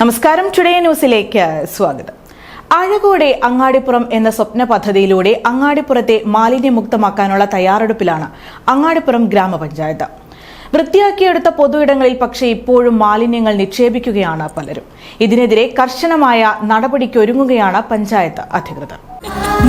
നമസ്കാരം, ടുഡേ ന്യൂസിലേക്ക് സ്വാഗതം. അഴകോടെ അങ്ങാടിപ്പുറം എന്ന സ്വപ്ന പദ്ധതിയിലൂടെ അങ്ങാടിപ്പുറത്തെ മാലിന്യമുക്തമാക്കാനുള്ള തയ്യാറെടുപ്പിലാണ് അങ്ങാടിപ്പുറം ഗ്രാമപഞ്ചായത്ത്. വൃത്തിയാക്കിയെടുത്ത പൊതുയിടങ്ങളിൽ പക്ഷേ ഇപ്പോഴും മാലിന്യങ്ങൾ നിക്ഷേപിക്കുകയാണ് പലരും. ഇതിനെതിരെ കർശനമായ നടപടിക്കൊരുങ്ങുകയാണ് പഞ്ചായത്ത് അധികൃതർ.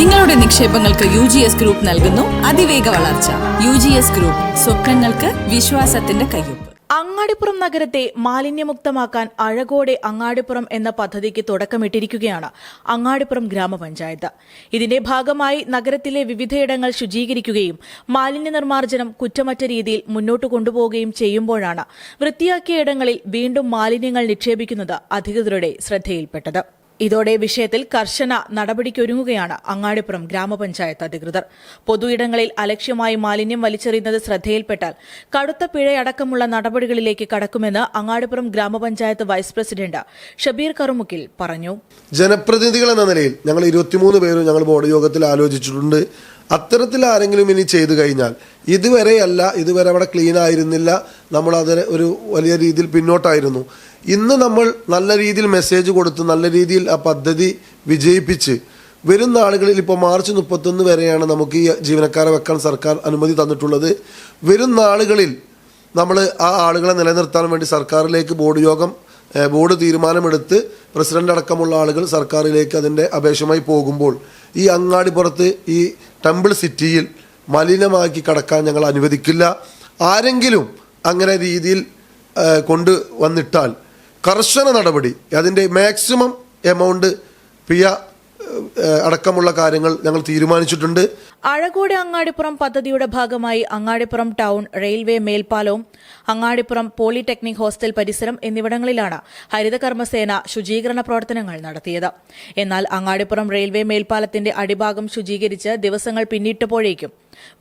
നിങ്ങളുടെ നിക്ഷേപങ്ങൾക്ക് UGS ഗ്രൂപ്പ് നൽകുന്നു അതിവേഗ വളർച്ച. UGS ഗ്രൂപ്പ്, സ്വപ്നങ്ങൾക്ക് വിശ്വാസത്തിന്റെ കയ്യൊപ്പ്. അങ്ങാടിപ്പുറം നഗരത്തെ മാലിന്യമുക്തമാക്കാൻ അഴകോടെ അങ്ങാടിപ്പുറം എന്ന പദ്ധതിക്ക് തുടക്കമിട്ടിരിക്കുകയാണ് അങ്ങാടിപ്പുറം ഗ്രാമപഞ്ചായത്ത്. ഇതിന്റെ ഭാഗമായി നഗരത്തിലെ വിവിധയിടങ്ങൾ ശുചീകരിക്കുകയും മാലിന്യ നിർമ്മാർജ്ജനം കുറ്റമറ്റ രീതിയിൽ മുന്നോട്ട് കൊണ്ടുപോവുകയും ചെയ്യുമ്പോഴാണ് വൃത്തിയാക്കിയ ഇടങ്ങളിൽ വീണ്ടും മാലിന്യങ്ങൾ നിക്ഷേപിക്കുന്നത് അധികൃതരുടെ ശ്രദ്ധയിൽപ്പെട്ടത്. ഇതോടെ വിഷയത്തിൽ കർശന നടപടിക്കൊരുങ്ങുകയാണ് അങ്ങാടിപ്പുറം ഗ്രാമപഞ്ചായത്ത് അധികൃതർ. പൊതുയിടങ്ങളിൽ അലക്ഷ്യമായി മാലിന്യം വലിച്ചെറിയുന്നത് ശ്രദ്ധയിൽപ്പെട്ടാൽ കടുത്ത പിഴയടക്കമുള്ള നടപടികളിലേക്ക് കടക്കുമെന്ന് അങ്ങാടിപ്പുറം ഗ്രാമപഞ്ചായത്ത് വൈസ് പ്രസിഡന്റ് ഷബീർ കറുമുക്കിൽ പറഞ്ഞു. ജനപ്രതിനിധികൾ എന്ന നിലയിൽ ഞങ്ങൾ 23 പേരും ഞങ്ങൾ ബോർഡ് യോഗത്തിൽ ആലോചിച്ചിട്ടുണ്ട്. അത്തരത്തിൽ ആരെങ്കിലും ഇനി ചെയ്തു കഴിഞ്ഞാൽ ഇതുവരെ അവിടെ ക്ലീൻ ആയിരുന്നില്ല, നമ്മളത് ഒരു വലിയ രീതിയിൽ പിന്നോട്ടായിരുന്നു. ഇന്ന് നമ്മൾ നല്ല രീതിയിൽ മെസ്സേജ് കൊടുത്ത് നല്ല രീതിയിൽ ആ പദ്ധതി വിജയിപ്പിച്ച് വരുന്ന ആളുകളിൽ ഇപ്പോൾ മാർച്ച് 31 വരെയാണ് നമുക്ക് ഈ ജീവനക്കാരെ വെക്കാൻ സർക്കാർ അനുമതി തന്നിട്ടുള്ളത്. വരുന്ന ആളുകളിൽ നമ്മൾ ആ ആളുകളെ നിലനിർത്താൻ വേണ്ടി സർക്കാരിലേക്ക് ബോർഡ് തീരുമാനമെടുത്ത് പ്രസിഡന്റ് അടക്കമുള്ള ആളുകൾ സർക്കാരിലേക്ക് അതിൻ്റെ അപേക്ഷയുമായി പോകുമ്പോൾ ഈ അങ്ങാടിപ്പുറത്ത് ഈ ടെമ്പിൾ സിറ്റിയിൽ മലിനമാക്കി കടക്കാൻ ഞങ്ങൾ അനുവദിക്കില്ല. ആരെങ്കിലും അങ്ങനെ രീതിയിൽ കൊണ്ടുവന്നിട്ടാൽ കർശന നടപടി, അതിൻ്റെ മാക്സിമം എമൗണ്ട് പിഴ അടക്കമുള്ള കാര്യങ്ങൾ ഞങ്ങൾ തീരുമാനിച്ചിട്ടുണ്ട്. അഴകോടെ അങ്ങാടിപ്പുറം പദ്ധതിയുടെ ഭാഗമായി അങ്ങാടിപ്പുറം ടൗൺ, റെയിൽവേ മേൽപ്പാലവും അങ്ങാടിപ്പുറം പോളിടെക്നിക് ഹോസ്റ്റൽ പരിസരം എന്നിവിടങ്ങളിലാണ് ഹരിതകർമ്മസേന ശുചീകരണ പ്രവർത്തനങ്ങൾ നടത്തിയത്. എന്നാൽ അങ്ങാടിപ്പുറം റെയിൽവേ മേൽപ്പാലത്തിന്റെ അടിഭാഗം ശുചീകരിച്ച് ദിവസങ്ങൾ പിന്നിട്ടപ്പോഴേക്കും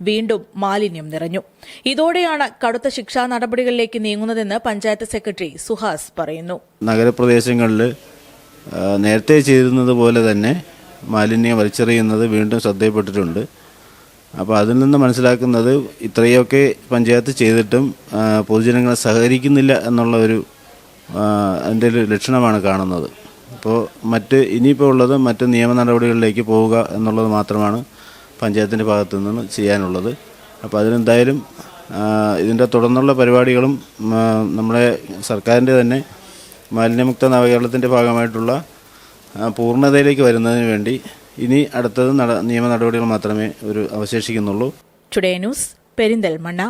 വീണ്ടും മാലിന്യം നിറഞ്ഞു. ഇതോടെയാണ് കടുത്ത ശിക്ഷാ നടപടികളിലേക്ക് നീങ്ങുന്നതെന്ന് പഞ്ചായത്ത് സെക്രട്ടറി സുഹാസ് പറയുന്നു. നഗരപ്രദേശങ്ങളിൽ നേരത്തെ ചെയ്തിരുന്നത് പോലെ തന്നെ മാലിന്യം വലിച്ചെറിയുന്നത് വീണ്ടും ശ്രദ്ധയിൽപ്പെട്ടിട്ടുണ്ട്. അപ്പോൾ അതിൽ നിന്ന് മനസ്സിലാക്കുന്നത് ഇത്രയൊക്കെ പഞ്ചായത്ത് ചെയ്തിട്ടും പൊതുജനങ്ങൾ സഹകരിക്കുന്നില്ല എന്നുള്ള അതിൻ്റെ ഒരു ലക്ഷണമാണ് കാണുന്നത്. അപ്പോൾ ഇനിയിപ്പോൾ ഉള്ളത് മറ്റ് നിയമ നടപടികളിലേക്ക് പോവുക എന്നുള്ളത് മാത്രമാണ് പഞ്ചായത്തിൻ്റെ ഭാഗത്തു നിന്ന് ചെയ്യാനുള്ളത്. അപ്പോൾ അതിനെന്തായാലും ഇതിൻ്റെ തുടർന്നുള്ള പരിപാടികളും നമ്മുടെ സർക്കാരിൻ്റെ തന്നെ മാലിന്യമുക്ത നവകേരളത്തിൻ്റെ ഭാഗമായിട്ടുള്ള പൂർണ്ണതയിലേക്ക് വരുന്നതിന് വേണ്ടി ഇനി അടുത്തത് നിയമ നടപടികൾ മാത്രമേ അവശേഷിക്കുന്നുള്ളൂ. Today news, Perinthalmanna.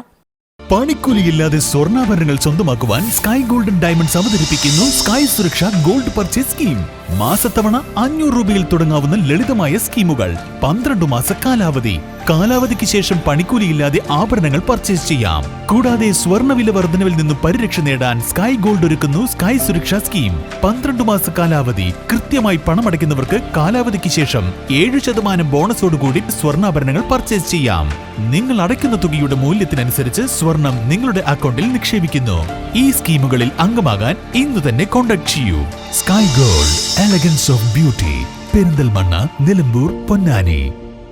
പണിക്കൂലിയില്ലാതെ സ്വർണ്ണാഭരണങ്ങൾ സ്വന്തമാക്കുവാൻ സ്കൈ ഗോൾഡൻ ഡയമണ്ട്സ് അവതരിപ്പിക്കുന്നു sky Suraksha gold purchase scheme. മാസത്തവണ 500 രൂപയിൽ തുടങ്ങാവുന്ന ലളിതമായ സ്കീമുകൾ. 12 മാസ കാലാവധിക്ക് ശേഷം പണിക്കൂലിയില്ലാതെ ആഭരണങ്ങൾ പർച്ചേസ് ചെയ്യാം. കൂടാതെ സ്വർണ്ണവില വർധനവിൽ നിന്നും പരിരക്ഷ നേടാൻ സ്കൈ ഗോൾഡ് ഒരുക്കുന്നു സ്കൈ സുരക്ഷ സ്കീം. 12 മാസ കാലാവധി. കൃത്യമായി പണമടയ്ക്കുന്നവർക്ക് കാലാവധിക്ക് ശേഷം 7% ബോണസോടുകൂടി സ്വർണ്ണാഭരണങ്ങൾ പർച്ചേസ് ചെയ്യാം. നിങ്ങൾ അടയ്ക്കുന്ന തുകയുടെ മൂല്യത്തിനനുസരിച്ച് സ്വർണം നിങ്ങളുടെ അക്കൗണ്ടിൽ നിക്ഷേപിക്കുന്നു. ഈ സ്കീമുകളിൽ അംഗമാകാൻ ഇന്ന് തന്നെ കോൺടാക്ട് ചെയ്യൂ. Sky gold, elegance of beauty, Perinthalmanna, Nilambur, Ponnani.